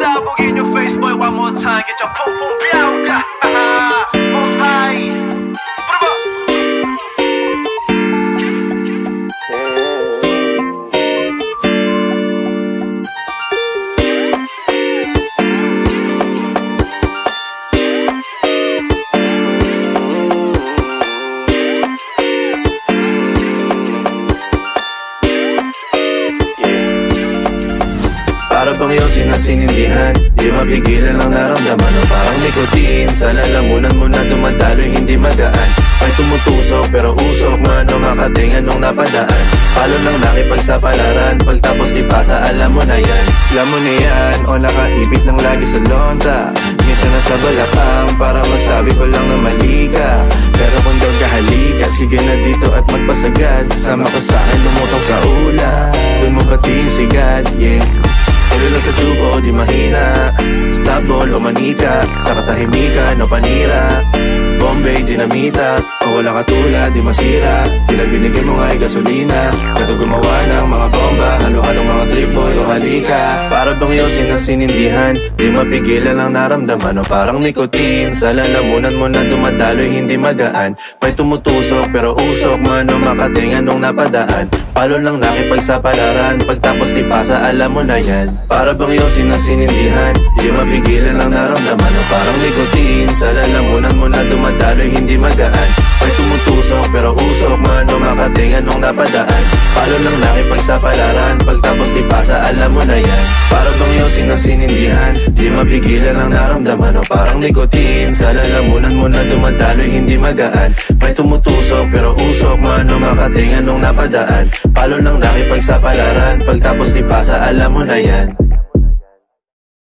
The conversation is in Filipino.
pasabog in your face, boy, one more time. Get your pum pum biauka. Most high. Para bang iyong sinasinindihan, di mapigilan ang naramdaman o parang nikotin. Sa lalamunan mo na dumadaloy, hindi magaan. May tumutusok pero usok man o makatingan nung napadaan. Palo lang nakipagsapalaran, pagtapos ipasa alam mo na yan. Alam mo na yan o nakaipit ng lagi sa lonta. Minsan nasa balakang para masabi ko lang na mali ka. Pero kung doon ka halika, sige na dito at magpasagad. Sama ka sa'kin lumutang sa ula, doon mo patiin sigad, yeah. Tuloy lang sa tubo o di mahina, snapball o manika, sa katahimikan o panira, Bombay, dinamita, o wala katulad, di masira. Tila binigyan mo nga ay gasolina, kato gumawa ng mga bomba, halo-halong mga tripoy o halika. Para bang iyong sinasinindihan, di mapigilan ang naramdaman o parang nikotin. Sa lalamunan mo na dumadaloy, hindi magaan. May tumutusok pero usok man o makatingan nung napadaan. Palo lang nakipagsapalaran, pagtapos ipasa alam mo na yan. Para bang iyong sinasinindihan, di mapigilan ang naramdaman o parang nikotin. Sa lalamunan mo na dumadaloy, hindi magaan. May tumutusok pero usok man o makatingan nung napadaan. Palo lang nakipagsapalaran, pagtapos ipasa alam mo na yan. Para bang iyong sinasinindihan, di mapigilan ang naramdaman o parang nikotin. Sa lalamunan mo na dumadaloy, hindi magaan. May tumutusok pero usok man o makatingan nung napadaan. Palo lang nakipagsapalaran, pagtapos ipasa alam mo na yan.